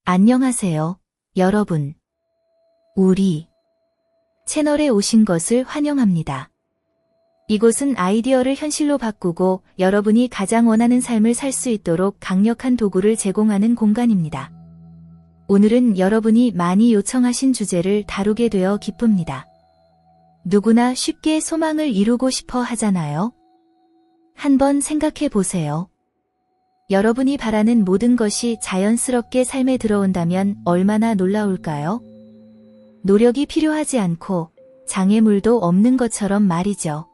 안녕하세요, 여러분. 우리 채널에 오신 것을 환영합니다. 이곳은 아이디어를 현실로 바꾸고 여러분이 가장 원하는 삶을 살 수 있도록 강력한 도구를 제공하는 공간입니다. 오늘은 여러분이 많이 요청하신 주제를 다루게 되어 기쁩니다. 누구나 쉽게 소망을 이루고 싶어 하잖아요. 한번 생각해 보세요. 여러분이 바라는 모든 것이 자연스럽게 삶에 들어온다면 얼마나 놀라울까요? 노력이 필요하지 않고 장애물도 없는 것처럼 말이죠.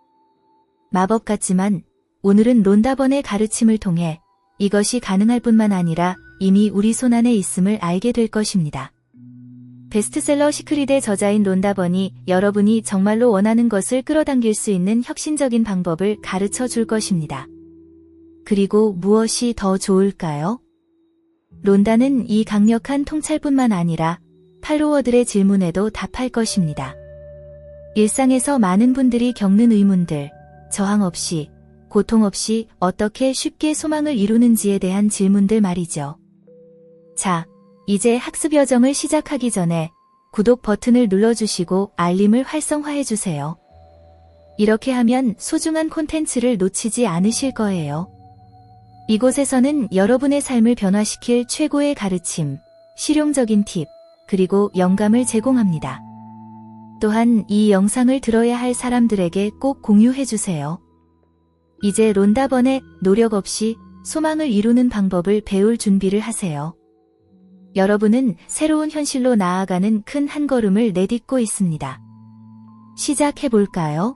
마법 같지만 오늘은 론다번의 가르침을 통해 이것이 가능할 뿐만 아니라 이미 우리 손안에 있음을 알게 될 것입니다. 베스트셀러 시크릿의 저자인 론다번이 여러분이 정말로 원하는 것을 끌어당길 수 있는 혁신적인 방법을 가르쳐 줄 것입니다. 그리고 무엇이 더 좋을까요? 론다는 이 강력한 통찰뿐만 아니라 팔로워들의 질문에도 답할 것입니다. 일상에서 많은 분들이 겪는 의문들, 저항 없이, 고통 없이 어떻게 쉽게 소망을 이루는지에 대한 질문들 말이죠. 자, 이제 학습 여정을 시작하기 전에 구독 버튼을 눌러주시고 알림을 활성화해주세요. 이렇게 하면 소중한 콘텐츠를 놓치지 않으실 거예요. 이곳에서는 여러분의 삶을 변화시킬 최고의 가르침, 실용적인 팁, 그리고 영감을 제공합니다. 또한 이 영상을 들어야 할 사람들에게 꼭 공유해주세요. 이제 론다번의 노력 없이 소망을 이루는 방법을 배울 준비를 하세요. 여러분은 새로운 현실로 나아가는 큰 한 걸음을 내딛고 있습니다. 시작해볼까요?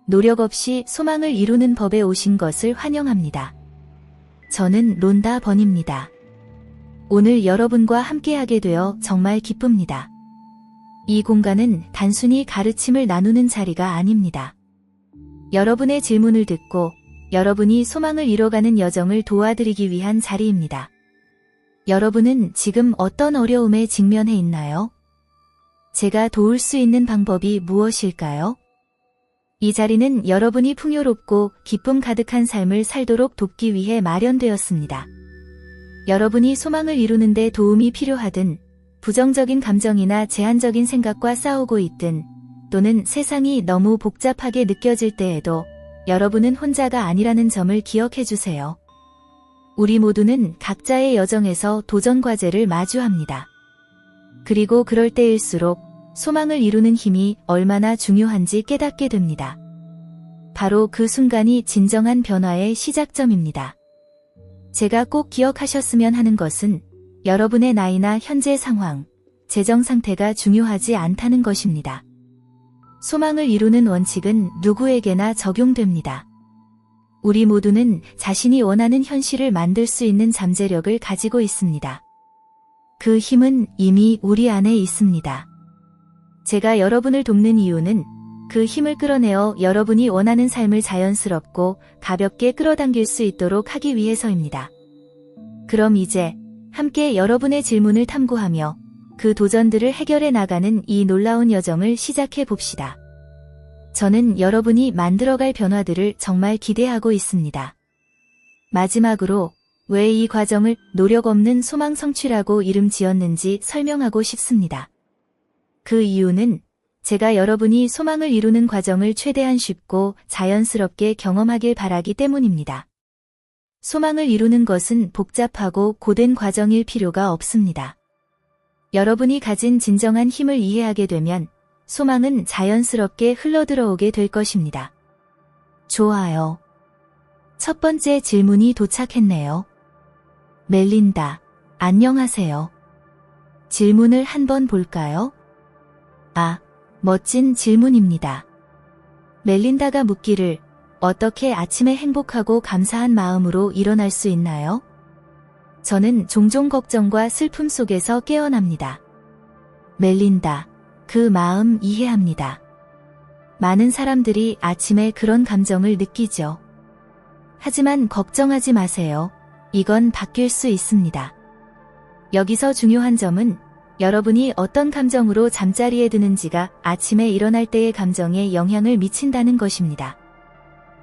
노력 없이 소망을 이루는 법에 오신 것을 환영합니다. 저는 론다번입니다. 오늘 여러분과 함께하게 되어 정말 기쁩니다. 이 공간은 단순히 가르침을 나누는 자리가 아닙니다. 여러분의 질문을 듣고 여러분이 소망을 이뤄가는 여정을 도와드리기 위한 자리입니다. 여러분은 지금 어떤 어려움에 직면해 있나요? 제가 도울 수 있는 방법이 무엇일까요? 이 자리는 여러분이 풍요롭고 기쁨 가득한 삶을 살도록 돕기 위해 마련되었습니다. 여러분이 소망을 이루는 데 도움이 필요하든, 부정적인 감정이나 제한적인 생각과 싸우고 있든, 또는 세상이 너무 복잡하게 느껴질 때에도 여러분은 혼자가 아니라는 점을 기억해 주세요. 우리 모두는 각자의 여정에서 도전 과제를 마주합니다. 그리고 그럴 때일수록 소망을 이루는 힘이 얼마나 중요한지 깨닫게 됩니다. 바로 그 순간이 진정한 변화의 시작점입니다. 제가 꼭 기억하셨으면 하는 것은 여러분의 나이나 현재 상황, 재정 상태가 중요하지 않다는 것입니다. 소망을 이루는 원칙은 누구에게나 적용됩니다. 우리 모두는 자신이 원하는 현실을 만들 수 있는 잠재력을 가지고 있습니다. 그 힘은 이미 우리 안에 있습니다. 제가 여러분을 돕는 이유는 그 힘을 끌어내어 여러분이 원하는 삶을 자연스럽고 가볍게 끌어당길 수 있도록 하기 위해서입니다. 그럼 이제 함께 여러분의 질문을 탐구하며 그 도전들을 해결해 나가는 이 놀라운 여정을 시작해 봅시다. 저는 여러분이 만들어갈 변화들을 정말 기대하고 있습니다. 마지막으로 왜 이 과정을 노력 없는 소망 성취라고 이름 지었는지 설명하고 싶습니다. 그 이유는 제가 여러분이 소망을 이루는 과정을 최대한 쉽고 자연스럽게 경험하길 바라기 때문입니다. 소망을 이루는 것은 복잡하고 고된 과정일 필요가 없습니다. 여러분이 가진 진정한 힘을 이해하게 되면 소망은 자연스럽게 흘러들어오게 될 것입니다. 좋아요. 첫 번째 질문이 도착했네요. 멜린다, 안녕하세요. 질문을 한번 볼까요? 아, 멋진 질문입니다. 멜린다가 묻기를 어떻게 아침에 행복하고 감사한 마음으로 일어날 수 있나요? 저는 종종 걱정과 슬픔 속에서 깨어납니다. 멜린다, 그 마음 이해합니다. 많은 사람들이 아침에 그런 감정을 느끼죠. 하지만 걱정하지 마세요. 이건 바뀔 수 있습니다. 여기서 중요한 점은 여러분이 어떤 감정으로 잠자리에 드는지가 아침에 일어날 때의 감정에 영향을 미친다는 것입니다.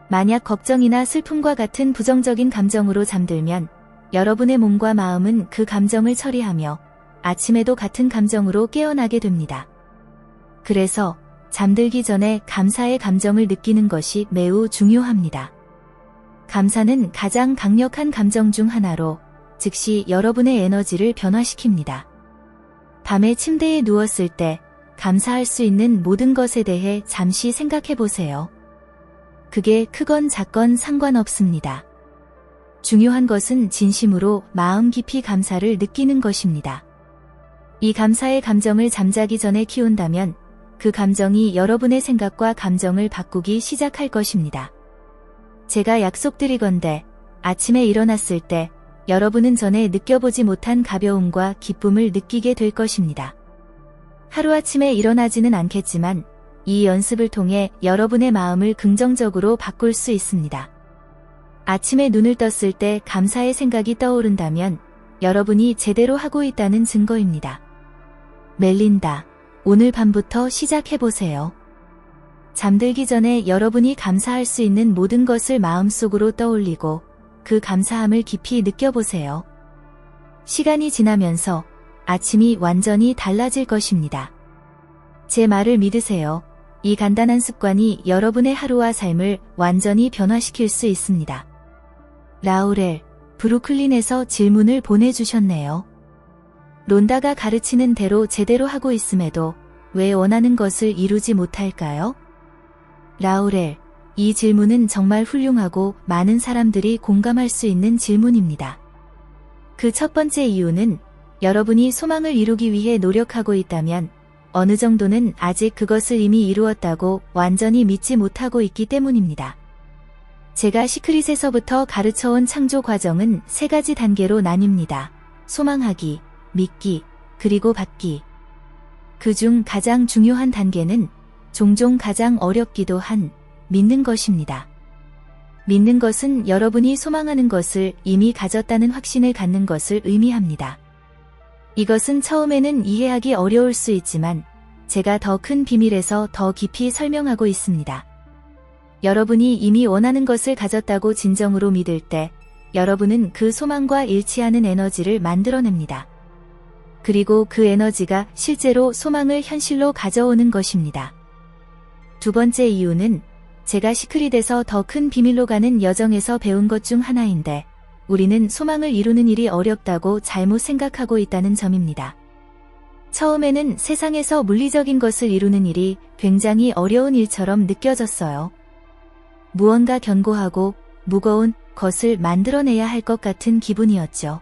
만약 걱정이나 슬픔과 같은 부정적인 감정으로 잠들면 여러분의 몸과 마음은 그 감정을 처리하며 아침에도 같은 감정으로 깨어나게 됩니다. 그래서 잠들기 전에 감사의 감정을 느끼는 것이 매우 중요합니다. 감사는 가장 강력한 감정 중 하나로 즉시 여러분의 에너지를 변화시킵니다. 밤에 침대에 누웠을 때 감사할 수 있는 모든 것에 대해 잠시 생각해 보세요. 그게 크건 작건 상관없습니다. 중요한 것은 진심으로 마음 깊이 감사를 느끼는 것입니다. 이 감사의 감정을 잠자기 전에 키운다면 그 감정이 여러분의 생각과 감정을 바꾸기 시작할 것입니다. 제가 약속드리건대 아침에 일어났을 때 여러분은 전에 느껴보지 못한 가벼움과 기쁨을 느끼게 될 것입니다. 하루아침에 일어나지는 않겠지만 이 연습을 통해 여러분의 마음을 긍정적으로 바꿀 수 있습니다. 아침에 눈을 떴을 때 감사의 생각이 떠오른다면 여러분이 제대로 하고 있다는 증거입니다. 멜린다, 오늘 밤부터 시작해보세요. 잠들기 전에 여러분이 감사할 수 있는 모든 것을 마음속으로 떠올리고 그 감사함을 깊이 느껴보세요. 시간이 지나면서 아침이 완전히 달라질 것입니다. 제 말을 믿으세요. 이 간단한 습관이 여러분의 하루와 삶을 완전히 변화시킬 수 있습니다. 라우렐, 브루클린에서 질문을 보내주셨네요. 론다가 가르치는 대로 제대로 하고 있음에도 왜 원하는 것을 이루지 못할까요? 라우렐, 이 질문은 정말 훌륭하고 많은 사람들이 공감할 수 있는 질문입니다. 그 첫 번째 이유는 여러분이 소망을 이루기 위해 노력하고 있다면 어느 정도는 아직 그것을 이미 이루었다고 완전히 믿지 못하고 있기 때문입니다. 제가 시크릿에서부터 가르쳐온 창조 과정은 3가지 단계로 나뉩니다. 소망하기, 믿기, 그리고 받기. 그중 가장 중요한 단계는 종종 가장 어렵기도 한 믿는 것입니다. 믿는 것은 여러분이 소망하는 것을 이미 가졌다는 확신을 갖는 것을 의미합니다. 이것은 처음에는 이해하기 어려울 수 있지만 제가 더 큰 비밀에서 더 깊이 설명하고 있습니다. 여러분이 이미 원하는 것을 가졌다고 진정으로 믿을 때 여러분은 그 소망과 일치하는 에너지를 만들어냅니다. 그리고 그 에너지가 실제로 소망을 현실로 가져오는 것입니다. 두 번째 이유는 제가 시크릿에서 더 큰 비밀로 가는 여정에서 배운 것 중 하나인데 우리는 소망을 이루는 일이 어렵다고 잘못 생각하고 있다는 점입니다. 처음에는 세상에서 물리적인 것을 이루는 일이 굉장히 어려운 일처럼 느껴졌어요. 무언가 견고하고 무거운 것을 만들어내야 할 것 같은 기분이었죠.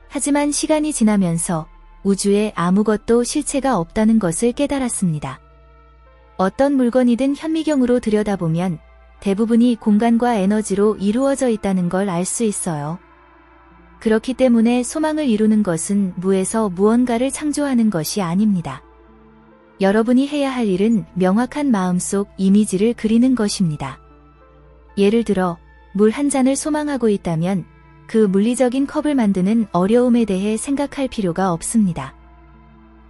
하지만 시간이 지나면서 우주에 아무것도 실체가 없다는 것을 깨달았습니다. 어떤 물건이든 현미경으로 들여다보면 대부분이 공간과 에너지로 이루어져 있다는 걸 알 수 있어요. 그렇기 때문에 소망을 이루는 것은 무에서 무언가를 창조하는 것이 아닙니다. 여러분이 해야 할 일은 명확한 마음속 이미지를 그리는 것입니다. 예를 들어 물 한 잔을 소망하고 있다면 그 물리적인 컵을 만드는 어려움에 대해 생각할 필요가 없습니다.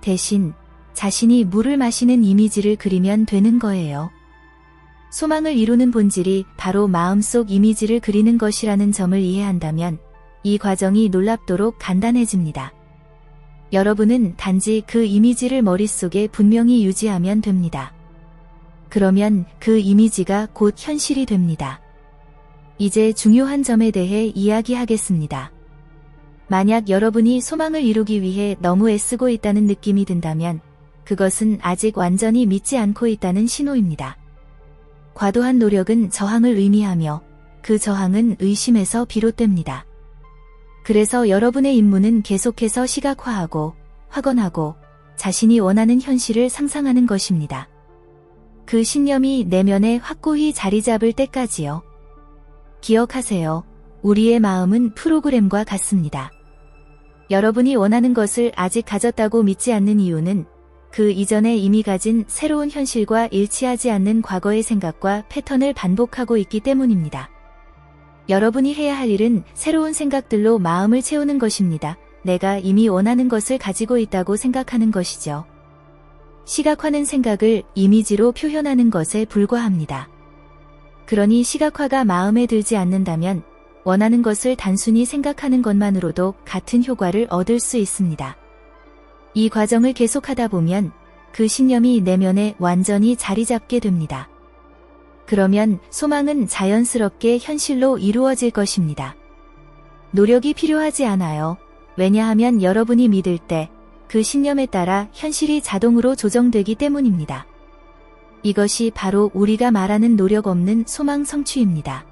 대신 자신이 물을 마시는 이미지를 그리면 되는 거예요. 소망을 이루는 본질이 바로 마음속 이미지를 그리는 것이라는 점을 이해한다면 이 과정이 놀랍도록 간단해집니다. 여러분은 단지 그 이미지를 머릿속에 분명히 유지하면 됩니다. 그러면 그 이미지가 곧 현실이 됩니다. 이제 중요한 점에 대해 이야기하겠습니다. 만약 여러분이 소망을 이루기 위해 너무 애쓰고 있다는 느낌이 든다면 그것은 아직 완전히 믿지 않고 있다는 신호입니다. 과도한 노력은 저항을 의미하며 그 저항은 의심에서 비롯됩니다. 그래서 여러분의 임무는 계속해서 시각화하고 확언하고 자신이 원하는 현실을 상상하는 것입니다. 그 신념이 내면에 확고히 자리 잡을 때까지요. 기억하세요. 우리의 마음은 프로그램과 같습니다. 여러분이 원하는 것을 아직 가졌다고 믿지 않는 이유는 그 이전에 이미 가진 새로운 현실과 일치하지 않는 과거의 생각과 패턴을 반복하고 있기 때문입니다. 여러분이 해야 할 일은 새로운 생각들로 마음을 채우는 것입니다. 내가 이미 원하는 것을 가지고 있다고 생각하는 것이죠. 시각화는 생각을 이미지로 표현하는 것에 불과합니다. 그러니 시각화가 마음에 들지 않는다면 원하는 것을 단순히 생각하는 것만으로도 같은 효과를 얻을 수 있습니다. 이 과정을 계속하다 보면 그 신념이 내면에 완전히 자리 잡게 됩니다. 그러면 소망은 자연스럽게 현실로 이루어질 것입니다. 노력이 필요하지 않아요. 왜냐하면 여러분이 믿을 때 그 신념에 따라 현실이 자동으로 조정되기 때문입니다. 이것이 바로 우리가 말하는 노력 없는 소망 성취입니다.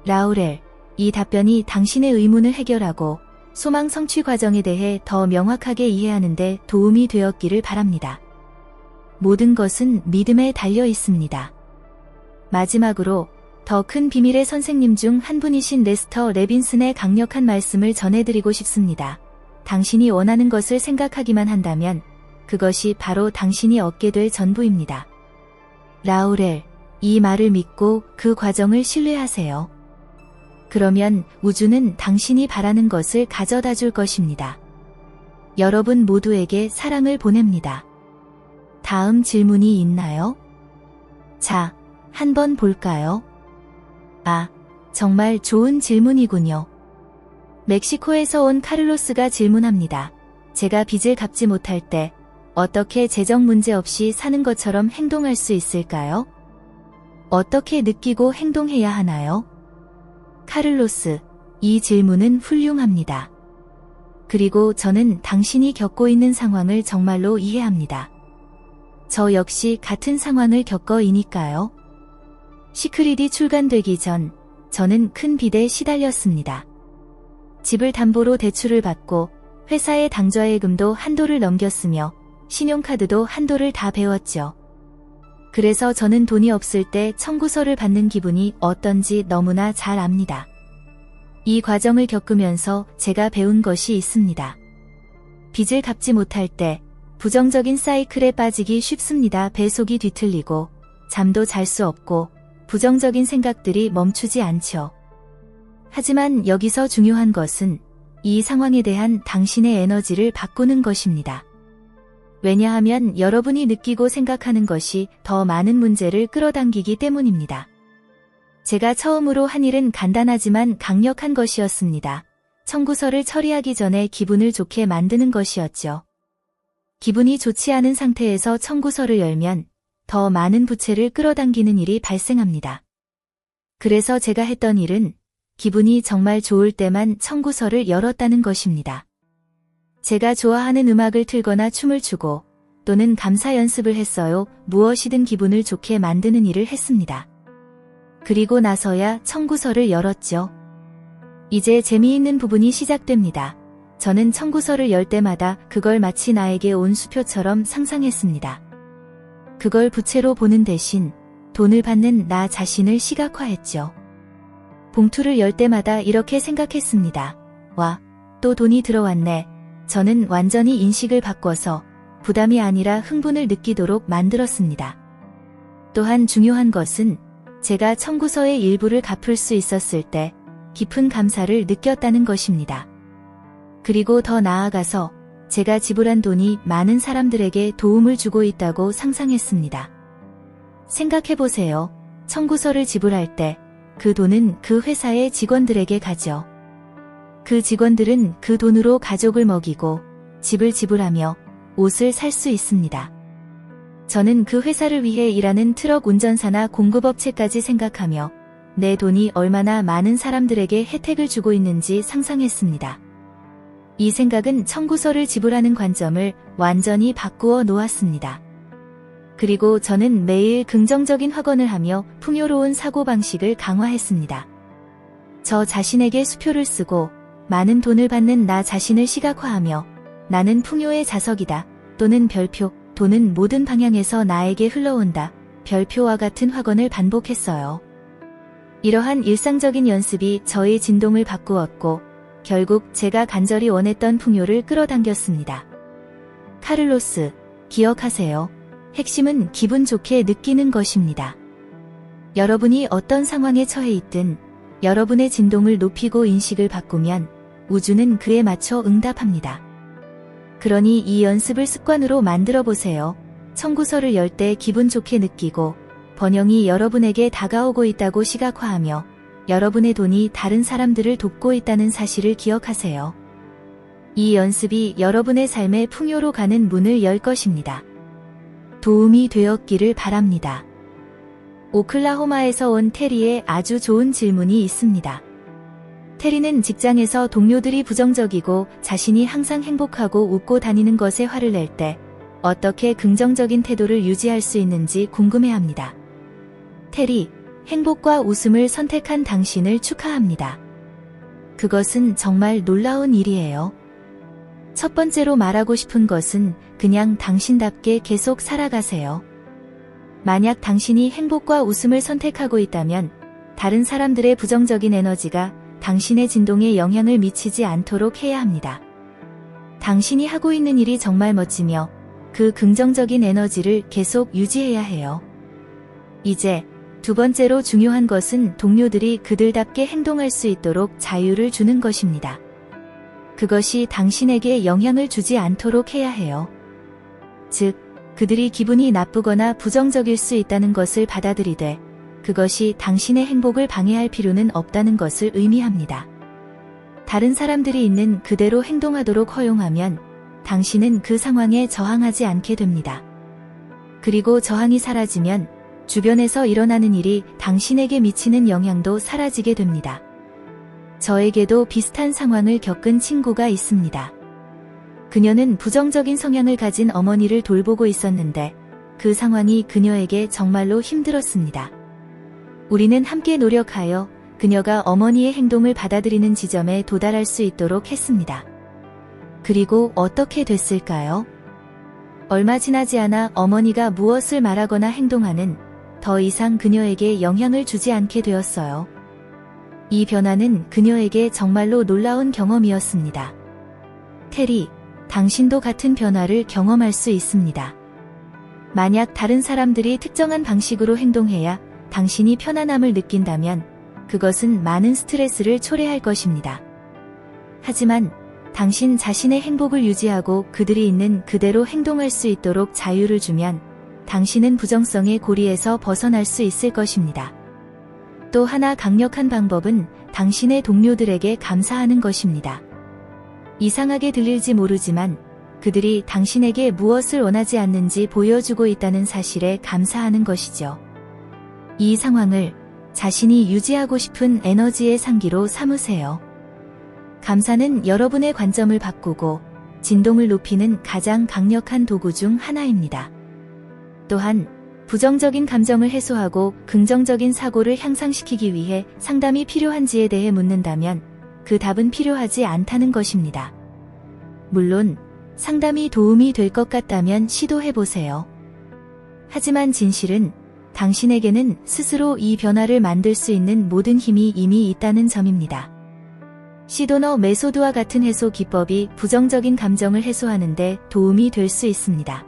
라우렐, 이 답변이 당신의 의문을 해결하고 소망 성취 과정에 대해 더 명확하게 이해하는 데 도움이 되었기를 바랍니다. 모든 것은 믿음에 달려 있습니다. 마지막으로 더 큰 비밀의 선생님 중 한 분이신 레스터 레빈슨의 강력한 말씀을 전해드리고 싶습니다. 당신이 원하는 것을 생각하기만 한다면 그것이 바로 당신이 얻게 될 전부입니다. 라우렐, 이 말을 믿고 그 과정을 신뢰하세요. 그러면 우주는 당신이 바라는 것을 가져다 줄 것입니다. 여러분 모두에게 사랑을 보냅니다. 다음 질문이 있나요? 자, 한번 볼까요? 아, 정말 좋은 질문이군요. 멕시코에서 온 카를로스가 질문합니다. 제가 빚을 갚지 못할 때 어떻게 재정 문제 없이 사는 것처럼 행동할 수 있을까요? 어떻게 느끼고 행동해야 하나요? 카를로스, 이 질문은 훌륭합니다. 그리고 저는 당신이 겪고 있는 상황을 정말로 이해합니다. 저 역시 같은 상황을 겪어이니까요. 시크릿이 출간되기 전 저는 큰 빚에 시달렸습니다. 집을 담보로 대출을 받고 회사의 당좌예금도 한도를 넘겼으며 신용카드도 한도를 다 배웠죠. 그래서 저는 돈이 없을 때 청구서를 받는 기분이 어떤지 너무나 잘 압니다. 이 과정을 겪으면서 제가 배운 것이 있습니다. 빚을 갚지 못할 때 부정적인 사이클에 빠지기 쉽습니다. 배속이 뒤틀리고 잠도 잘 수 없고 부정적인 생각들이 멈추지 않죠. 하지만 여기서 중요한 것은 이 상황에 대한 당신의 에너지를 바꾸는 것입니다. 왜냐하면 여러분이 느끼고 생각하는 것이 더 많은 문제를 끌어당기기 때문입니다. 제가 처음으로 한 일은 간단하지만 강력한 것이었습니다. 청구서를 처리하기 전에 기분을 좋게 만드는 것이었죠. 기분이 좋지 않은 상태에서 청구서를 열면 더 많은 부채를 끌어당기는 일이 발생합니다. 그래서 제가 했던 일은 기분이 정말 좋을 때만 청구서를 열었다는 것입니다. 제가 좋아하는 음악을 틀거나 춤을 추고 또는 감사 연습을 했어요. 무엇이든 기분을 좋게 만드는 일을 했습니다. 그리고 나서야 청구서를 열었죠. 이제 재미있는 부분이 시작됩니다. 저는 청구서를 열 때마다 그걸 마치 나에게 온 수표처럼 상상했습니다. 그걸 부채로 보는 대신 돈을 받는 나 자신을 시각화했죠. 봉투를 열 때마다 이렇게 생각했습니다. 와, 또 돈이 들어왔네. 저는 완전히 인식을 바꿔서 부담이 아니라 흥분을 느끼도록 만들었습니다. 또한 중요한 것은 제가 청구서의 일부를 갚을 수 있었을 때 깊은 감사를 느꼈다는 것입니다. 그리고 더 나아가서 제가 지불한 돈이 많은 사람들에게 도움을 주고 있다고 상상했습니다. 생각해보세요. 청구서를 지불할 때 그 돈은 그 회사의 직원들에게 가죠. 그 직원들은 그 돈으로 가족을 먹이고 집을 지불하며 옷을 살 수 있습니다. 저는 그 회사를 위해 일하는 트럭 운전사나 공급업체까지 생각하며 내 돈이 얼마나 많은 사람들에게 혜택을 주고 있는지 상상했습니다. 이 생각은 청구서를 지불하는 관점을 완전히 바꾸어 놓았습니다. 그리고 저는 매일 긍정적인 확언을 하며 풍요로운 사고방식을 강화했습니다. 저 자신에게 수표를 쓰고 많은 돈을 받는 나 자신을 시각화하며 나는 풍요의 자석이다 또는 별표, 돈은 모든 방향에서 나에게 흘러온다, 별표와 같은 확언을 반복했어요. 이러한 일상적인 연습이 저의 진동을 바꾸었고 결국 제가 간절히 원했던 풍요를 끌어당겼습니다. 카를로스, 기억하세요. 핵심은 기분 좋게 느끼는 것입니다. 여러분이 어떤 상황에 처해 있든 여러분의 진동을 높이고 인식을 바꾸면 우주는 그에 맞춰 응답합니다. 그러니 이 연습을 습관으로 만들어 보세요. 청구서를 열 때 기분 좋게 느끼고 번영이 여러분에게 다가오고 있다고 시각화하며 여러분의 돈이 다른 사람들을 돕고 있다는 사실을 기억하세요. 이 연습이 여러분의 삶의 풍요로 가는 문을 열 것입니다. 도움이 되었기를 바랍니다. 오클라호마에서 온 테리의 아주 좋은 질문이 있습니다. 테리는 직장에서 동료들이 부정적이고 자신이 항상 행복하고 웃고 다니는 것에 화를 낼 때 어떻게 긍정적인 태도를 유지할 수 있는지 궁금해합니다. 테리, 행복과 웃음을 선택한 당신을 축하합니다. 그것은 정말 놀라운 일이에요. 첫 번째로 말하고 싶은 것은 그냥 당신답게 계속 살아가세요. 만약 당신이 행복과 웃음을 선택하고 있다면 다른 사람들의 부정적인 에너지가 당신의 진동에 영향을 미치지 않도록 해야 합니다. 당신이 하고 있는 일이 정말 멋지며 그 긍정적인 에너지를 계속 유지해야 해요. 이제 두 번째로 중요한 것은 동료들이 그들답게 행동할 수 있도록 자유를 주는 것입니다. 그것이 당신에게 영향을 주지 않도록 해야 해요. 즉, 그들이 기분이 나쁘거나 부정적일 수 있다는 것을 받아들이되 그것이 당신의 행복을 방해할 필요는 없다는 것을 의미합니다. 다른 사람들이 있는 그대로 행동하도록 허용하면 당신은 그 상황에 저항하지 않게 됩니다. 그리고 저항이 사라지면 주변에서 일어나는 일이 당신에게 미치는 영향도 사라지게 됩니다. 저에게도 비슷한 상황을 겪은 친구가 있습니다. 그녀는 부정적인 성향을 가진 어머니를 돌보고 있었는데 그 상황이 그녀에게 정말로 힘들었습니다. 우리는 함께 노력하여 그녀가 어머니의 행동을 받아들이는 지점에 도달할 수 있도록 했습니다. 그리고 어떻게 됐을까요? 얼마 지나지 않아 어머니가 무엇을 말하거나 행동하는 더 이상 그녀에게 영향을 주지 않게 되었어요. 이 변화는 그녀에게 정말로 놀라운 경험이었습니다. 테리, 당신도 같은 변화를 경험할 수 있습니다. 만약 다른 사람들이 특정한 방식으로 행동해야 당신이 편안함을 느낀다면 그것은 많은 스트레스를 초래할 것입니다. 하지만 당신 자신의 행복을 유지하고 그들이 있는 그대로 행동할 수 있도록 자유를 주면 당신은 부정성의 고리에서 벗어날 수 있을 것입니다. 또 하나 강력한 방법은 당신의 동료들에게 감사하는 것입니다. 이상하게 들릴지 모르지만 그들이 당신에게 무엇을 원하지 않는지 보여주고 있다는 사실에 감사하는 것이죠. 이 상황을 자신이 유지하고 싶은 에너지의 상기로 삼으세요. 감사는 여러분의 관점을 바꾸고 진동을 높이는 가장 강력한 도구 중 하나입니다. 또한 부정적인 감정을 해소하고 긍정적인 사고를 향상시키기 위해 상담이 필요한지에 대해 묻는다면 그 답은 필요하지 않다는 것입니다. 물론 상담이 도움이 될 것 같다면 시도해보세요. 하지만 진실은 당신에게는 스스로 이 변화를 만들 수 있는 모든 힘이 이미 있다는 점입니다. 시도너 메소드와 같은 해소 기법이 부정적인 감정을 해소하는데 도움이 될 수 있습니다.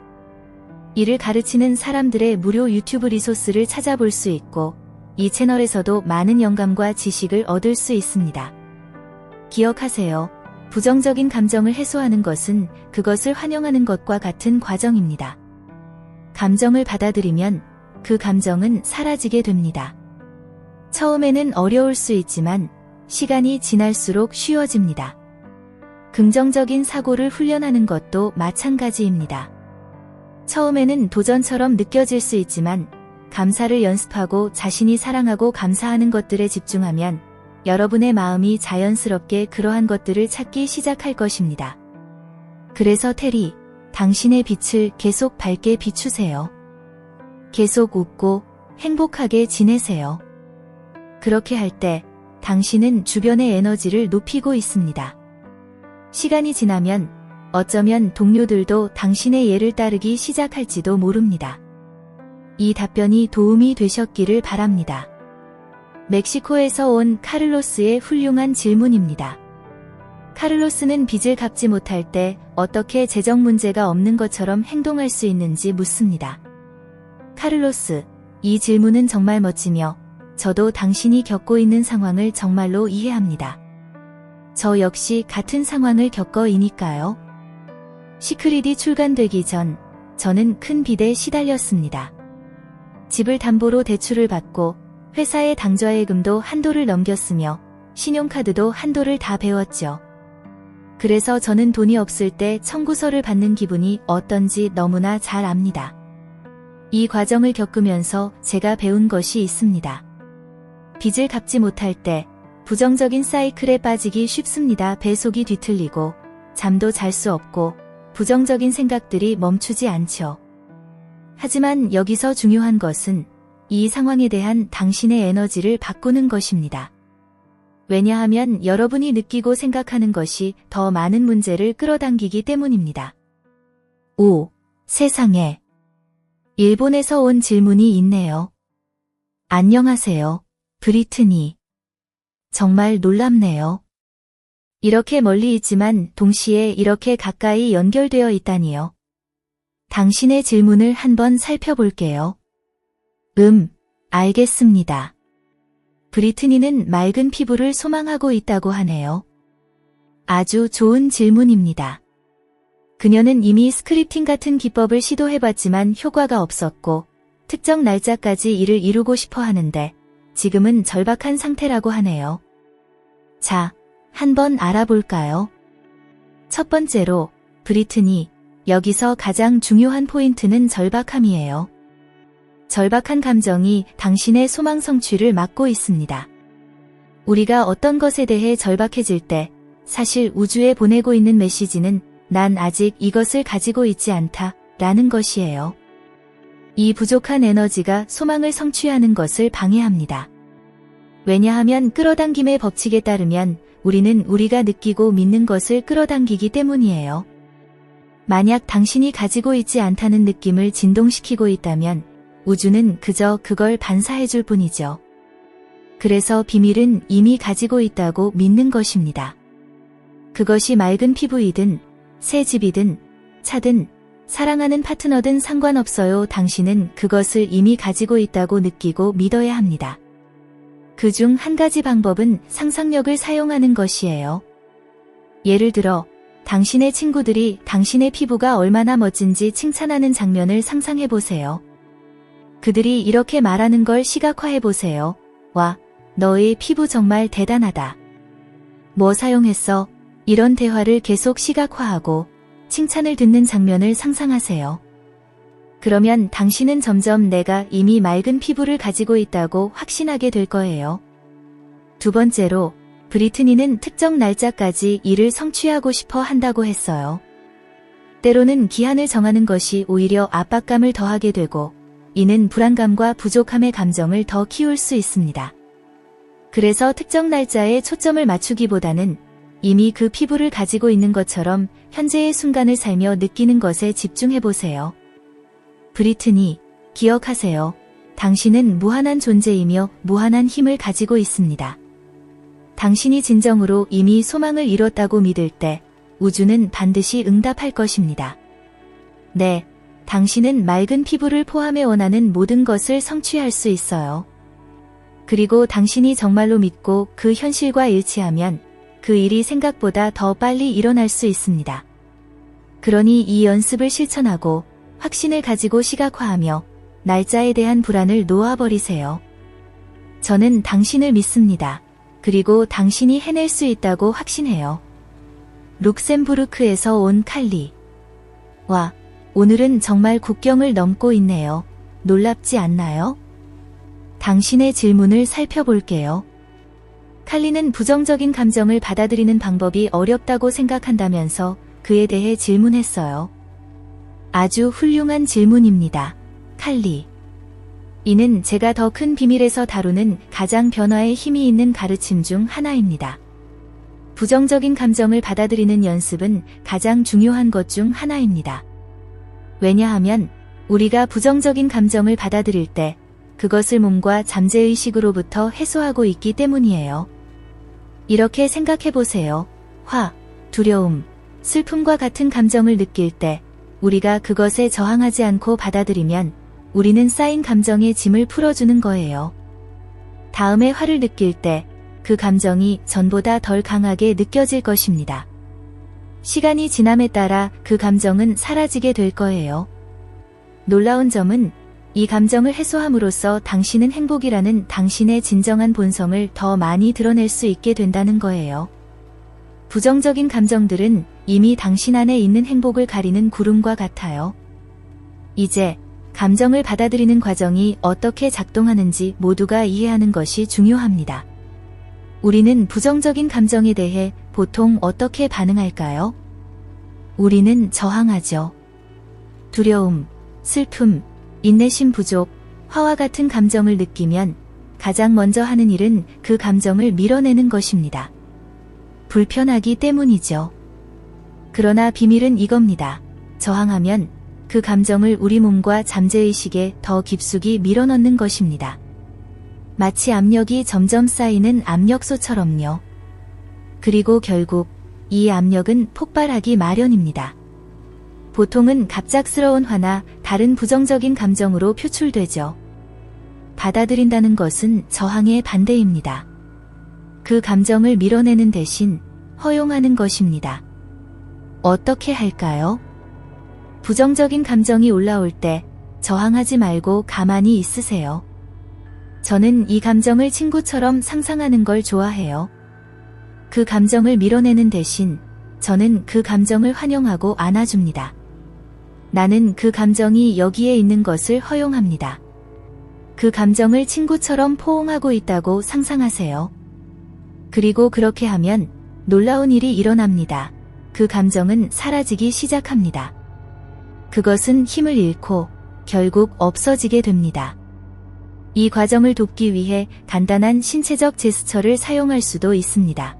이를 가르치는 사람들의 무료 유튜브 리소스를 찾아볼 수 있고 이 채널에서도 많은 영감과 지식을 얻을 수 있습니다. 기억하세요. 부정적인 감정을 해소하는 것은 그것을 환영하는 것과 같은 과정입니다. 감정을 받아들이면 그 감정은 사라지게 됩니다. 처음에는 어려울 수 있지만 시간이 지날수록 쉬워집니다. 긍정적인 사고를 훈련하는 것도 마찬가지입니다. 처음에는 도전처럼 느껴질 수 있지만 감사를 연습하고 자신이 사랑하고 감사하는 것들에 집중하면 여러분의 마음이 자연스럽게 그러한 것들을 찾기 시작할 것입니다. 그래서 테리, 당신의 빛을 계속 밝게 비추세요. 계속 웃고 행복하게 지내세요. 그렇게 할 때 당신은 주변의 에너지를 높이고 있습니다. 시간이 지나면 어쩌면 동료들도 당신의 예를 따르기 시작할지도 모릅니다. 이 답변이 도움이 되셨기를 바랍니다. 멕시코에서 온 카를로스의 훌륭한 질문입니다. 카를로스는 빚을 갚지 못할 때 어떻게 재정 문제가 없는 것처럼 행동할 수 있는지 묻습니다. 카를로스, 이 질문은 정말 멋지며 저도 당신이 겪고 있는 상황을 정말로 이해합니다. 저 역시 같은 상황을 겪어이니까요. 시크릿이 출간되기 전 저는 큰 빚에 시달렸습니다. 집을 담보로 대출을 받고 회사의 당좌예금도 한도를 넘겼으며 신용카드도 한도를 다 배웠죠. 그래서 저는 돈이 없을 때 청구서를 받는 기분이 어떤지 너무나 잘 압니다. 이 과정을 겪으면서 제가 배운 것이 있습니다. 빚을 갚지 못할 때 부정적인 사이클에 빠지기 쉽습니다. 배속이 뒤틀리고 잠도 잘 수 없고 부정적인 생각들이 멈추지 않죠. 하지만 여기서 중요한 것은 이 상황에 대한 당신의 에너지를 바꾸는 것입니다. 왜냐하면 여러분이 느끼고 생각하는 것이 더 많은 문제를 끌어당기기 때문입니다. 5. 세상에. 일본에서 온 질문이 있네요. 안녕하세요, 브리트니. 정말 놀랍네요. 이렇게 멀리 있지만 동시에 이렇게 가까이 연결되어 있다니요. 당신의 질문을 한번 살펴볼게요. 알겠습니다. 브리트니는 맑은 피부를 소망하고 있다고 하네요. 아주 좋은 질문입니다. 그녀는 이미 스크립팅 같은 기법을 시도해봤지만 효과가 없었고 특정 날짜까지 이를 이루고 싶어 하는데 지금은 절박한 상태라고 하네요. 자, 한번 알아볼까요? 첫 번째로, 브리트니, 여기서 가장 중요한 포인트는 절박함이에요. 절박한 감정이 당신의 소망 성취를 막고 있습니다. 우리가 어떤 것에 대해 절박해질 때 사실 우주에 보내고 있는 메시지는 난 아직 이것을 가지고 있지 않다 라는 것이에요. 이 부족한 에너지가 소망을 성취하는 것을 방해합니다. 왜냐하면 끌어당김의 법칙에 따르면 우리는 우리가 느끼고 믿는 것을 끌어당기기 때문이에요. 만약 당신이 가지고 있지 않다는 느낌을 진동시키고 있다면 우주는 그저 그걸 반사해줄 뿐이죠. 그래서 비밀은 이미 가지고 있다고 믿는 것입니다. 그것이 맑은 피부이든 새 집이든 차든 사랑하는 파트너든 상관없어요. 당신은 그것을 이미 가지고 있다고 느끼고 믿어야 합니다. 그중 한 가지 방법은 상상력을 사용하는 것이에요. 예를 들어 당신의 친구들이 당신의 피부가 얼마나 멋진지 칭찬하는 장면을 상상해보세요. 그들이 이렇게 말하는 걸 시각화해보세요. 와, 너의 피부 정말 대단하다. 뭐 사용했어? 이런 대화를 계속 시각화하고 칭찬을 듣는 장면을 상상하세요. 그러면 당신은 점점 내가 이미 맑은 피부를 가지고 있다고 확신하게 될 거예요. 두 번째로, 브리트니는 특정 날짜까지 이를 성취하고 싶어 한다고 했어요. 때로는 기한을 정하는 것이 오히려 압박감을 더하게 되고 이는 불안감과 부족함의 감정을 더 키울 수 있습니다. 그래서 특정 날짜에 초점을 맞추기보다는 이미 그 피부를 가지고 있는 것처럼 현재의 순간을 살며 느끼는 것에 집중해보세요. 브리트니, 기억하세요. 당신은 무한한 존재이며 무한한 힘을 가지고 있습니다. 당신이 진정으로 이미 소망을 이뤘다고 믿을 때 우주는 반드시 응답할 것입니다. 네, 당신은 맑은 피부를 포함해 원하는 모든 것을 성취할 수 있어요. 그리고 당신이 정말로 믿고 그 현실과 일치하면 그 일이 생각보다 더 빨리 일어날 수 있습니다. 그러니 이 연습을 실천하고 확신을 가지고 시각화하며 날짜에 대한 불안을 놓아버리세요. 저는 당신을 믿습니다. 그리고 당신이 해낼 수 있다고 확신해요. 룩셈부르크에서 온 칼리. 와, 오늘은 정말 국경을 넘고 있네요. 놀랍지 않나요? 당신의 질문을 살펴볼게요. 칼리는 부정적인 감정을 받아들이는 방법이 어렵다고 생각한다면서 그에 대해 질문했어요. 아주 훌륭한 질문입니다, 칼리. 이는 제가 더 큰 비밀에서 다루는 가장 변화에 힘이 있는 가르침 중 하나입니다. 부정적인 감정을 받아들이는 연습은 가장 중요한 것 중 하나입니다. 왜냐하면 우리가 부정적인 감정을 받아들일 때 그것을 몸과 잠재의식으로부터 해소하고 있기 때문이에요. 이렇게 생각해보세요. 화, 두려움, 슬픔과 같은 감정을 느낄 때 우리가 그것에 저항하지 않고 받아들이면 우리는 쌓인 감정의 짐을 풀어주는 거예요. 다음에 화를 느낄 때 그 감정이 전보다 덜 강하게 느껴질 것입니다. 시간이 지남에 따라 그 감정은 사라지게 될 거예요. 놀라운 점은 이 감정을 해소함으로써 당신은 행복이라는 당신의 진정한 본성을 더 많이 드러낼 수 있게 된다는 거예요. 부정적인 감정들은 이미 당신 안에 있는 행복을 가리는 구름과 같아요. 이제 감정을 받아들이는 과정이 어떻게 작동하는지 모두가 이해하는 것이 중요합니다. 우리는 부정적인 감정에 대해 보통 어떻게 반응할까요? 우리는 저항하죠. 두려움, 슬픔, 인내심 부족, 화와 같은 감정을 느끼면 가장 먼저 하는 일은 그 감정을 밀어내는 것입니다. 불편하기 때문이죠. 그러나 비밀은 이겁니다. 저항하면 그 감정을 우리 몸과 잠재의식에 더 깊숙이 밀어넣는 것입니다. 마치 압력이 점점 쌓이는 압력소처럼요. 그리고 결국 이 압력은 폭발하기 마련입니다. 보통은 갑작스러운 화나 다른 부정적인 감정으로 표출되죠. 받아들인다는 것은 저항의 반대입니다. 그 감정을 밀어내는 대신 허용하는 것입니다. 어떻게 할까요? 부정적인 감정이 올라올 때 저항하지 말고 가만히 있으세요. 저는 이 감정을 친구처럼 상상하는 걸 좋아해요. 그 감정을 밀어내는 대신 저는 그 감정을 환영하고 안아줍니다. 나는 그 감정이 여기에 있는 것을 허용합니다. 그 감정을 친구처럼 포옹하고 있다고 상상하세요. 그리고 그렇게 하면 놀라운 일이 일어납니다. 그 감정은 사라지기 시작합니다. 그것은 힘을 잃고 결국 없어지게 됩니다. 이 과정을 돕기 위해 간단한 신체적 제스처를 사용할 수도 있습니다.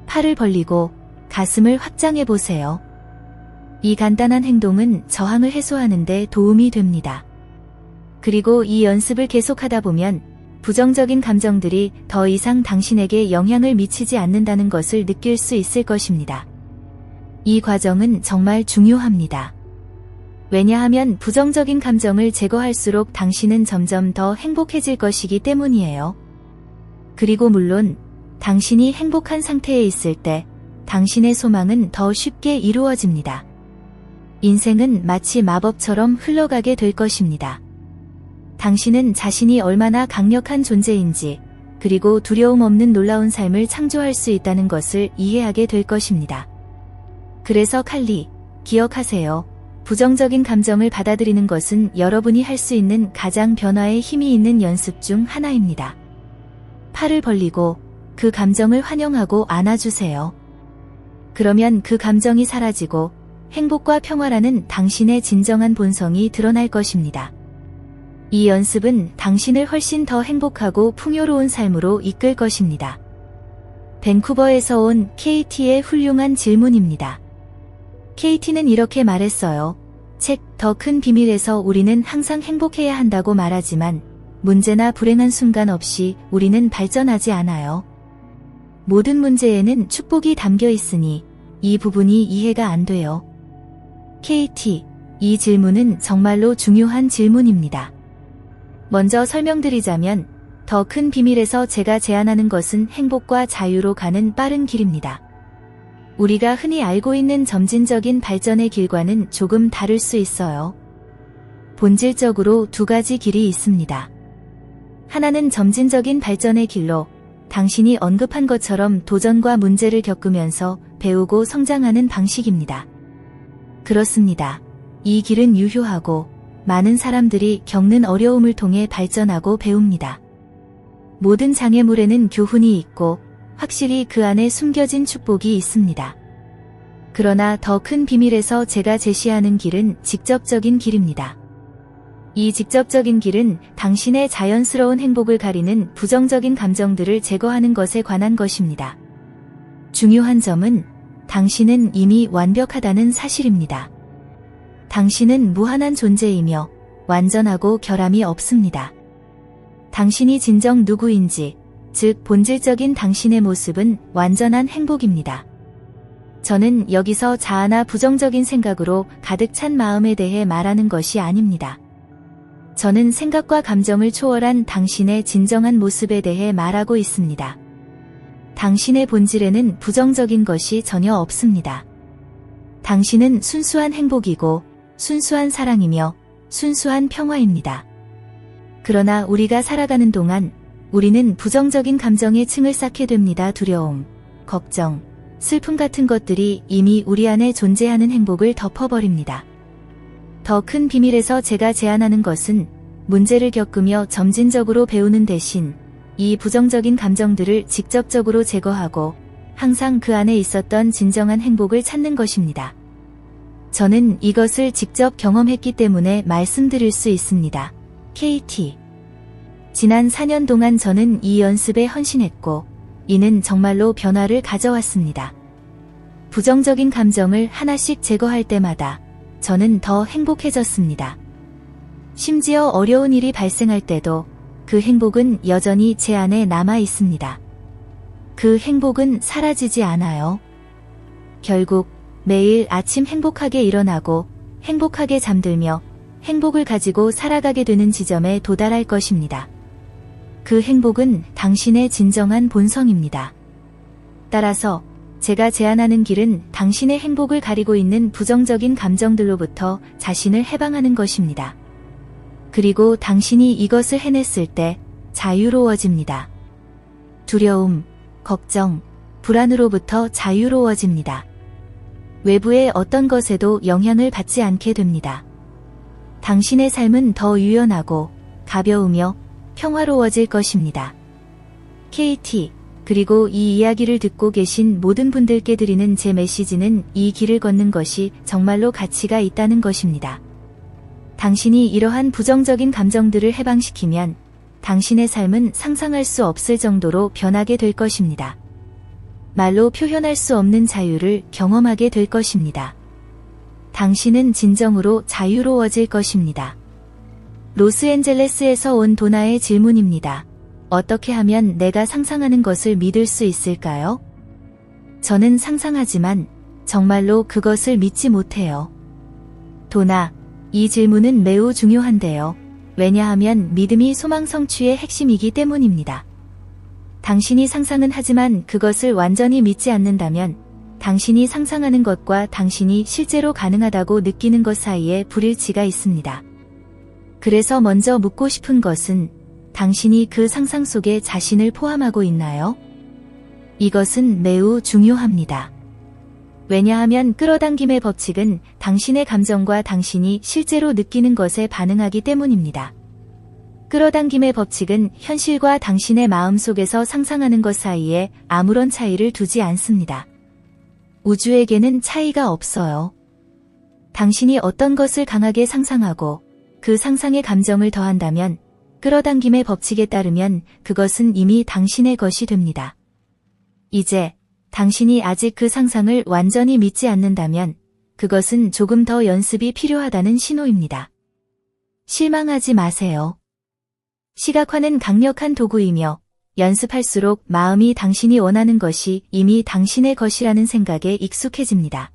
팔을 벌리고 가슴을 확장해 보세요. 이 간단한 행동은 저항을 해소하는 데 도움이 됩니다. 그리고 이 연습을 계속하다 보면 부정적인 감정들이 더 이상 당신에게 영향을 미치지 않는다는 것을 느낄 수 있을 것입니다. 이 과정은 정말 중요합니다. 왜냐하면 부정적인 감정을 제거할수록 당신은 점점 더 행복해질 것이기 때문이에요. 그리고 물론 당신이 행복한 상태에 있을 때 당신의 소망은 더 쉽게 이루어집니다. 인생은 마치 마법처럼 흘러가게 될 것입니다. 당신은 자신이 얼마나 강력한 존재인지, 그리고 두려움 없는 놀라운 삶을 창조할 수 있다는 것을 이해하게 될 것입니다. 그래서 칼리, 기억하세요. 부정적인 감정을 받아들이는 것은 여러분이 할 수 있는 가장 변화에 힘이 있는 연습 중 하나입니다. 팔을 벌리고 그 감정을 환영하고 안아주세요. 그러면 그 감정이 사라지고 행복과 평화라는 당신의 진정한 본성이 드러날 것입니다. 이 연습은 당신을 훨씬 더 행복하고 풍요로운 삶으로 이끌 것입니다. 밴쿠버에서 온 KT의 훌륭한 질문입니다. KT는 이렇게 말했어요. 책 더 큰 비밀에서 우리는 항상 행복해야 한다고 말하지만 문제나 불행한 순간 없이 우리는 발전하지 않아요. 모든 문제에는 축복이 담겨 있으니 이 부분이 이해가 안 돼요. KT, 이 질문은 정말로 중요한 질문입니다. 먼저 설명드리자면 더 큰 비밀에서 제가 제안하는 것은 행복과 자유로 가는 빠른 길입니다. 우리가 흔히 알고 있는 점진적인 발전의 길과는 조금 다를 수 있어요. 본질적으로 두 가지 길이 있습니다. 하나는 점진적인 발전의 길로 당신이 언급한 것처럼 도전과 문제를 겪으면서 배우고 성장하는 방식입니다. 그렇습니다. 이 길은 유효하고 많은 사람들이 겪는 어려움을 통해 발전하고 배웁니다. 모든 장애물에는 교훈이 있고 확실히 그 안에 숨겨진 축복이 있습니다. 그러나 더 큰 비밀에서 제가 제시하는 길은 직접적인 길입니다. 이 직접적인 길은 당신의 자연스러운 행복을 가리는 부정적인 감정들을 제거하는 것에 관한 것입니다. 중요한 점은 당신은 이미 완벽하다는 사실입니다. 당신은 무한한 존재이며 완전하고 결함이 없습니다. 당신이 진정 누구인지, 즉 본질적인 당신의 모습은 완전한 행복입니다. 저는 여기서 자아나 부정적인 생각으로 가득 찬 마음에 대해 말하는 것이 아닙니다. 저는 생각과 감정을 초월한 당신의 진정한 모습에 대해 말하고 있습니다. 당신의 본질에는 부정적인 것이 전혀 없습니다. 당신은 순수한 행복이고 순수한 사랑이며 순수한 평화입니다. 그러나 우리가 살아가는 동안 우리는 부정적인 감정에 층을 쌓게 됩니다. 두려움, 걱정, 슬픔 같은 것들이 이미 우리 안에 존재하는 행복을 덮어버립니다. 더 큰 비밀에서 제가 제안하는 것은 문제를 겪으며 점진적으로 배우는 대신 이 부정적인 감정들을 직접적으로 제거하고 항상 그 안에 있었던 진정한 행복을 찾는 것입니다. 저는 이것을 직접 경험했기 때문에 말씀드릴 수 있습니다. KT. 지난 4년 동안 저는 이 연습에 헌신했고 이는 정말로 변화를 가져왔습니다. 부정적인 감정을 하나씩 제거할 때마다 저는 더 행복해졌습니다. 심지어 어려운 일이 발생할 때도 그 행복은 여전히 제 안에 남아 있습니다. 그 행복은 사라지지 않아요. 결국 매일 아침 행복하게 일어나고 행복하게 잠들며 행복을 가지고 살아가게 되는 지점에 도달할 것입니다. 그 행복은 당신의 진정한 본성입니다. 따라서 제가 제안하는 길은 당신의 행복을 가리고 있는 부정적인 감정들로부터 자신을 해방하는 것입니다. 그리고 당신이 이것을 해냈을 때 자유로워집니다. 두려움, 걱정, 불안으로부터 자유로워집니다. 외부의 어떤 것에도 영향을 받지 않게 됩니다. 당신의 삶은 더 유연하고 가벼우며 평화로워질 것입니다. KT. 그리고 이 이야기를 듣고 계신 모든 분들께 드리는 제 메시지는 이 길을 걷는 것이 정말로 가치가 있다는 것입니다. 당신이 이러한 부정적인 감정들을 해방시키면 당신의 삶은 상상할 수 없을 정도로 변하게 될 것입니다. 말로 표현할 수 없는 자유를 경험하게 될 것입니다. 당신은 진정으로 자유로워질 것입니다. 로스앤젤레스에서 온 도나의 질문입니다. 어떻게 하면 내가 상상하는 것을 믿을 수 있을까요? 저는 상상하지만 정말로 그것을 믿지 못해요. 도나, 이 질문은 매우 중요한데요. 왜냐하면 믿음이 소망 성취의 핵심이기 때문입니다. 당신이 상상은 하지만 그것을 완전히 믿지 않는다면 당신이 상상하는 것과 당신이 실제로 가능하다고 느끼는 것 사이에 불일치가 있습니다. 그래서 먼저 묻고 싶은 것은 당신이 그 상상 속에 자신을 포함하고 있나요? 이것은 매우 중요합니다. 왜냐하면 끌어당김의 법칙은 당신의 감정과 당신이 실제로 느끼는 것에 반응하기 때문입니다. 끌어당김의 법칙은 현실과 당신의 마음속에서 상상하는 것 사이에 아무런 차이를 두지 않습니다. 우주에게는 차이가 없어요. 당신이 어떤 것을 강하게 상상하고 그 상상의 감정을 더한다면 끌어당김의 법칙에 따르면 그것은 이미 당신의 것이 됩니다. 이제 당신이 아직 그 상상을 완전히 믿지 않는다면 그것은 조금 더 연습이 필요하다는 신호입니다. 실망하지 마세요. 시각화는 강력한 도구이며 연습할수록 마음이 당신이 원하는 것이 이미 당신의 것이라는 생각에 익숙해집니다.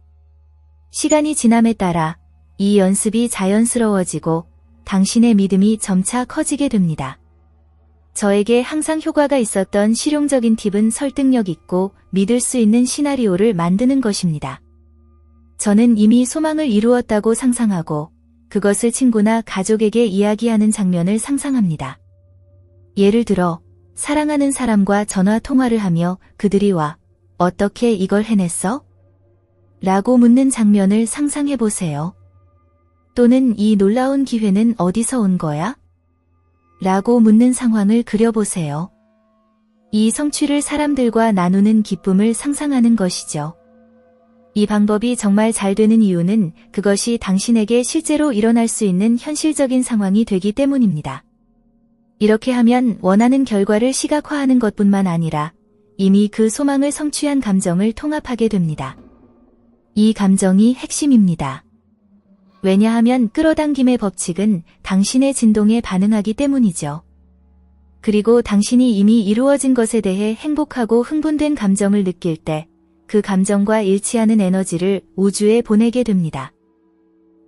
시간이 지남에 따라 이 연습이 자연스러워지고 당신의 믿음이 점차 커지게 됩니다. 저에게 항상 효과가 있었던 실용적인 팁은 설득력 있고 믿을 수 있는 시나리오를 만드는 것입니다. 저는 이미 소망을 이루었다고 상상하고 그것을 친구나 가족에게 이야기하는 장면을 상상합니다. 예를 들어 사랑하는 사람과 전화 통화를 하며 그들이 와 어떻게 이걸 해냈어? 라고 묻는 장면을 상상해 보세요. 또는 이 놀라운 기회는 어디서 온 거야? 라고 묻는 상황을 그려보세요. 이 성취를 사람들과 나누는 기쁨을 상상하는 것이죠. 이 방법이 정말 잘 되는 이유는 그것이 당신에게 실제로 일어날 수 있는 현실적인 상황이 되기 때문입니다. 이렇게 하면 원하는 결과를 시각화하는 것뿐만 아니라 이미 그 소망을 성취한 감정을 통합하게 됩니다. 이 감정이 핵심입니다. 왜냐하면 끌어당김의 법칙은 당신의 진동에 반응하기 때문이죠. 그리고 당신이 이미 이루어진 것에 대해 행복하고 흥분된 감정을 느낄 때 그 감정과 일치하는 에너지를 우주에 보내게 됩니다.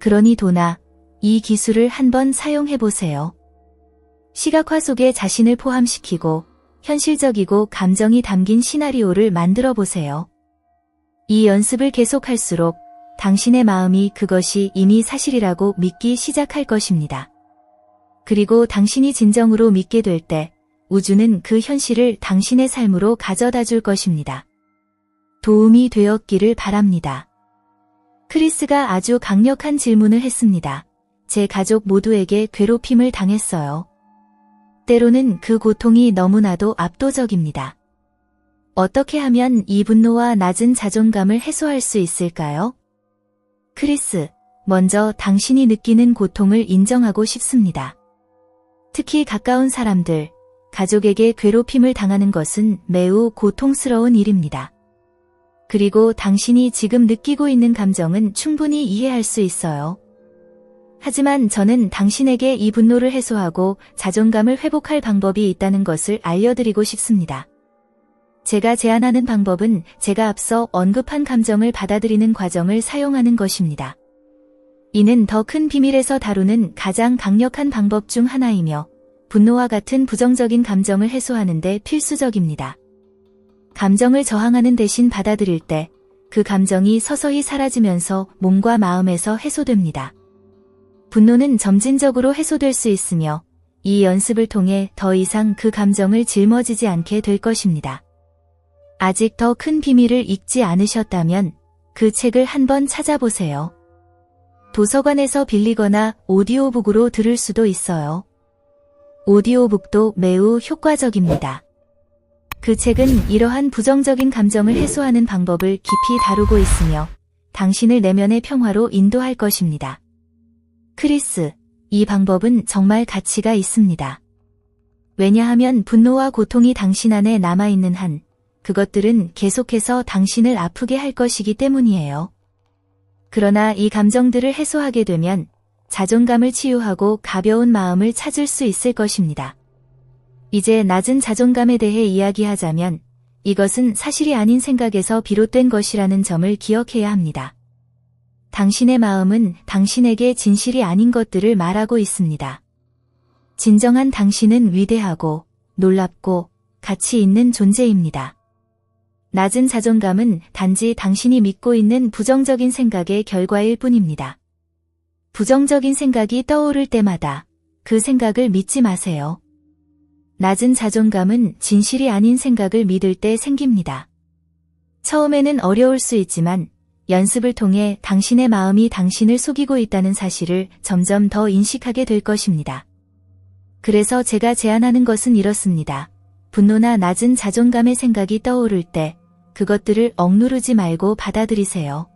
그러니 도나, 이 기술을 한번 사용해 보세요. 시각화 속에 자신을 포함시키고 현실적이고 감정이 담긴 시나리오를 만들어 보세요. 이 연습을 계속할수록 당신의 마음이 그것이 이미 사실이라고 믿기 시작할 것입니다. 그리고 당신이 진정으로 믿게 될 때 우주는 그 현실을 당신의 삶으로 가져다 줄 것입니다. 도움이 되었기를 바랍니다. 크리스가 아주 강력한 질문을 했습니다. 제 가족 모두에게 괴롭힘을 당했어요. 때로는 그 고통이 너무나도 압도적입니다. 어떻게 하면 이 분노와 낮은 자존감을 해소할 수 있을까요? 크리스, 먼저 당신이 느끼는 고통을 인정하고 싶습니다. 특히 가까운 사람들, 가족에게 괴롭힘을 당하는 것은 매우 고통스러운 일입니다. 그리고 당신이 지금 느끼고 있는 감정은 충분히 이해할 수 있어요. 하지만 저는 당신에게 이 분노를 해소하고 자존감을 회복할 방법이 있다는 것을 알려드리고 싶습니다. 제가 제안하는 방법은 제가 앞서 언급한 감정을 받아들이는 과정을 사용하는 것입니다. 이는 더 큰 비밀에서 다루는 가장 강력한 방법 중 하나이며 분노와 같은 부정적인 감정을 해소하는 데 필수적입니다. 감정을 저항하는 대신 받아들일 때 그 감정이 서서히 사라지면서 몸과 마음에서 해소됩니다. 분노는 점진적으로 해소될 수 있으며 이 연습을 통해 더 이상 그 감정을 짊어지지 않게 될 것입니다. 아직 더 큰 비밀을 읽지 않으셨다면 그 책을 한번 찾아보세요. 도서관에서 빌리거나 오디오북으로 들을 수도 있어요. 오디오북도 매우 효과적입니다. 그 책은 이러한 부정적인 감정을 해소하는 방법을 깊이 다루고 있으며 당신을 내면의 평화로 인도할 것입니다. 크리스, 이 방법은 정말 가치가 있습니다. 왜냐하면 분노와 고통이 당신 안에 남아있는 한 그것들은 계속해서 당신을 아프게 할 것이기 때문이에요. 그러나 이 감정들을 해소하게 되면 자존감을 치유하고 가벼운 마음을 찾을 수 있을 것입니다. 이제 낮은 자존감에 대해 이야기하자면 이것은 사실이 아닌 생각에서 비롯된 것이라는 점을 기억해야 합니다. 당신의 마음은 당신에게 진실이 아닌 것들을 말하고 있습니다. 진정한 당신은 위대하고 놀랍고 가치 있는 존재입니다. 낮은 자존감은 단지 당신이 믿고 있는 부정적인 생각의 결과일 뿐입니다. 부정적인 생각이 떠오를 때마다 그 생각을 믿지 마세요. 낮은 자존감은 진실이 아닌 생각을 믿을 때 생깁니다. 처음에는 어려울 수 있지만 연습을 통해 당신의 마음이 당신을 속이고 있다는 사실을 점점 더 인식하게 될 것입니다. 그래서 제가 제안하는 것은 이렇습니다. 분노나 낮은 자존감의 생각이 떠오를 때 그것들을 억누르지 말고 받아들이세요.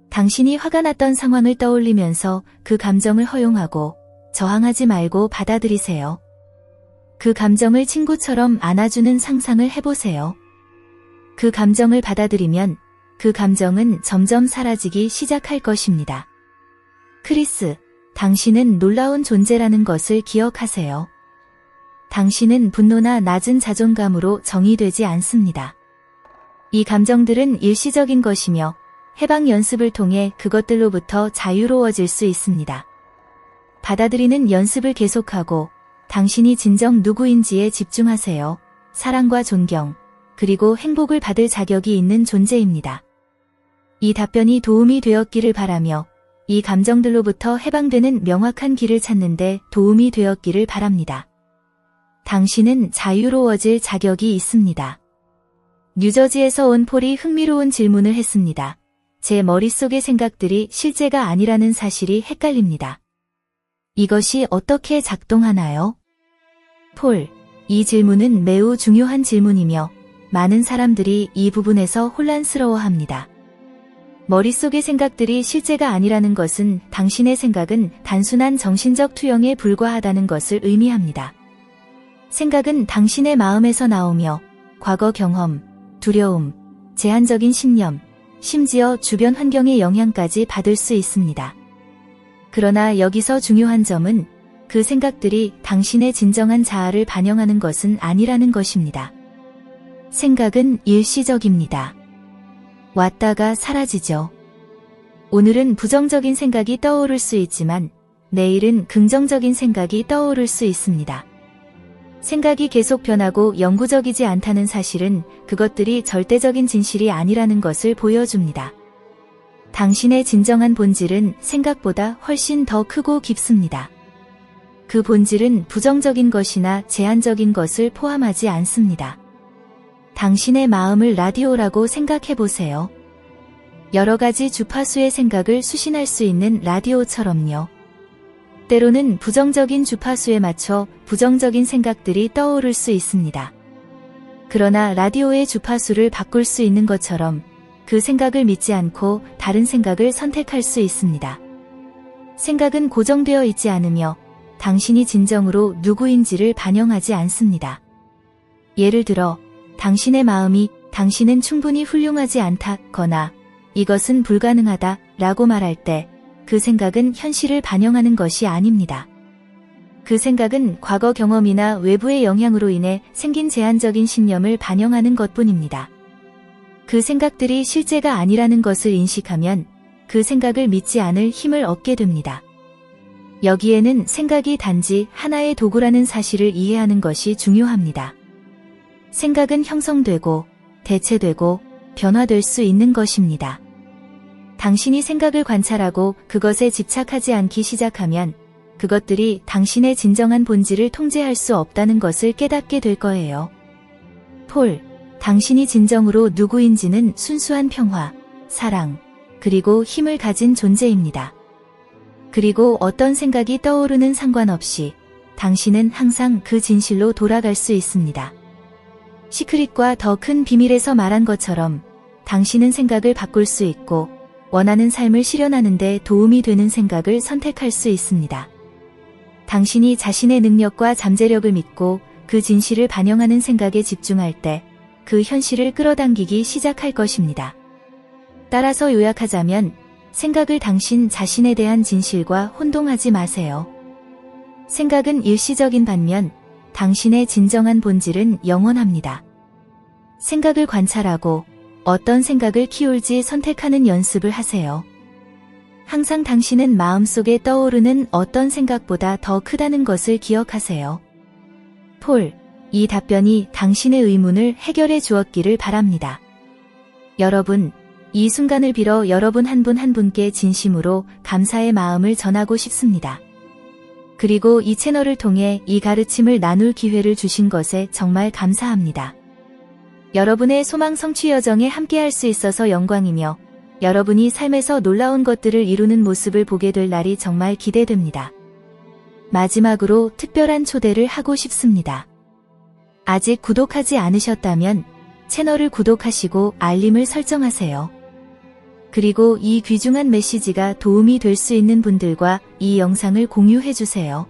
당신이 화가 났던 상황을 떠올리면서 그 감정을 허용하고 저항하지 말고 받아들이세요. 그 감정을 친구처럼 안아주는 상상을 해보세요. 그 감정을 받아들이면 그 감정은 점점 사라지기 시작할 것입니다. 크리스, 당신은 놀라운 존재라는 것을 기억하세요. 당신은 분노나 낮은 자존감으로 정의되지 않습니다. 이 감정들은 일시적인 것이며 해방 연습을 통해 그것들로부터 자유로워질 수 있습니다. 받아들이는 연습을 계속하고 당신이 진정 누구인지에 집중하세요. 사랑과 존경, 그리고 행복을 받을 자격이 있는 존재입니다. 이 답변이 도움이 되었기를 바라며 이 감정들로부터 해방되는 명확한 길을 찾는 데 도움이 되었기를 바랍니다. 당신은 자유로워질 자격이 있습니다. 뉴저지에서 온 폴이 흥미로운 질문을 했습니다. 제 머릿속의 생각들이 실제가 아니라는 사실이 헷갈립니다. 이것이 어떻게 작동하나요? 폴, 이 질문은 매우 중요한 질문이며 많은 사람들이 이 부분에서 혼란스러워합니다. 머릿속의 생각들이 실제가 아니라는 것은 당신의 생각은 단순한 정신적 투영에 불과하다는 것을 의미합니다. 생각은 당신의 마음에서 나오며 과거 경험, 두려움, 제한적인 신념, 심지어 주변 환경의 영향까지 받을 수 있습니다. 그러나 여기서 중요한 점은 그 생각들이 당신의 진정한 자아를 반영하는 것은 아니라는 것입니다. 생각은 일시적입니다. 왔다가 사라지죠. 오늘은 부정적인 생각이 떠오를 수 있지만 내일은 긍정적인 생각이 떠오를 수 있습니다. 생각이 계속 변하고 영구적이지 않다는 사실은 그것들이 절대적인 진실이 아니라는 것을 보여줍니다. 당신의 진정한 본질은 생각보다 훨씬 더 크고 깊습니다. 그 본질은 부정적인 것이나 제한적인 것을 포함하지 않습니다. 당신의 마음을 라디오라고 생각해 보세요. 여러 가지 주파수의 생각을 수신할 수 있는 라디오처럼요. 때로는 부정적인 주파수에 맞춰 부정적인 생각들이 떠오를 수 있습니다. 그러나 라디오의 주파수를 바꿀 수 있는 것처럼 그 생각을 믿지 않고 다른 생각을 선택할 수 있습니다. 생각은 고정되어 있지 않으며 당신이 진정으로 누구인지를 반영하지 않습니다. 예를 들어 당신의 마음이 당신은 충분히 훌륭하지 않다거나 이것은 불가능하다 라고 말할 때 그 생각은 현실을 반영하는 것이 아닙니다. 그 생각은 과거 경험이나 외부의 영향으로 인해 생긴 제한적인 신념을 반영하는 것뿐입니다. 그 생각들이 실제가 아니라는 것을 인식하면 그 생각을 믿지 않을 힘을 얻게 됩니다. 여기에는 생각이 단지 하나의 도구라는 사실을 이해하는 것이 중요합니다. 생각은 형성되고 대체되고 변화될 수 있는 것입니다. 당신이 생각을 관찰하고 그것에 집착하지 않기 시작하면 그것들이 당신의 진정한 본질을 통제할 수 없다는 것을 깨닫게 될 거예요. 폴, 당신이 진정으로 누구인지는 순수한 평화, 사랑, 그리고 힘을 가진 존재입니다. 그리고 어떤 생각이 떠오르는 상관없이 당신은 항상 그 진실로 돌아갈 수 있습니다. 시크릿과 더 큰 비밀에서 말한 것처럼 당신은 생각을 바꿀 수 있고 원하는 삶을 실현하는 데 도움이 되는 생각을 선택할 수 있습니다. 당신이 자신의 능력과 잠재력을 믿고 그 진실을 반영하는 생각에 집중할 때 그 현실을 끌어당기기 시작할 것입니다. 따라서 요약하자면 생각을 당신 자신에 대한 진실과 혼동하지 마세요. 생각은 일시적인 반면 당신의 진정한 본질은 영원합니다. 생각을 관찰하고 어떤 생각을 키울지 선택하는 연습을 하세요. 항상 당신은 마음속에 떠오르는 어떤 생각보다 더 크다는 것을 기억하세요. 폴, 이 답변이 당신의 의문을 해결해 주었기를 바랍니다. 여러분, 이 순간을 빌어 여러분 한 분 한 분께 진심으로 감사의 마음을 전하고 싶습니다. 그리고 이 채널을 통해 이 가르침을 나눌 기회를 주신 것에 정말 감사합니다. 여러분의 소망 성취 여정에 함께할 수 있어서 영광이며 여러분이 삶에서 놀라운 것들을 이루는 모습을 보게 될 날이 정말 기대됩니다. 마지막으로 특별한 초대를 하고 싶습니다. 아직 구독하지 않으셨다면 채널을 구독하시고 알림을 설정하세요. 그리고 이 귀중한 메시지가 도움이 될 수 있는 분들과 이 영상을 공유해주세요.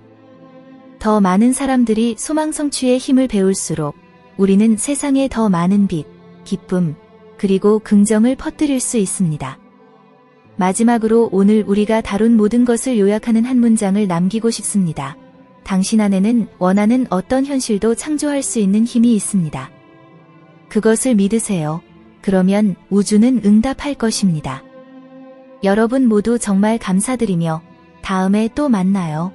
더 많은 사람들이 소망 성취의 힘을 배울수록 우리는 세상에 더 많은 빛, 기쁨, 그리고 긍정을 퍼뜨릴 수 있습니다. 마지막으로 오늘 우리가 다룬 모든 것을 요약하는 한 문장을 남기고 싶습니다. 당신 안에는 원하는 어떤 현실도 창조할 수 있는 힘이 있습니다. 그것을 믿으세요. 그러면 우주는 응답할 것입니다. 여러분 모두 정말 감사드리며 다음에 또 만나요.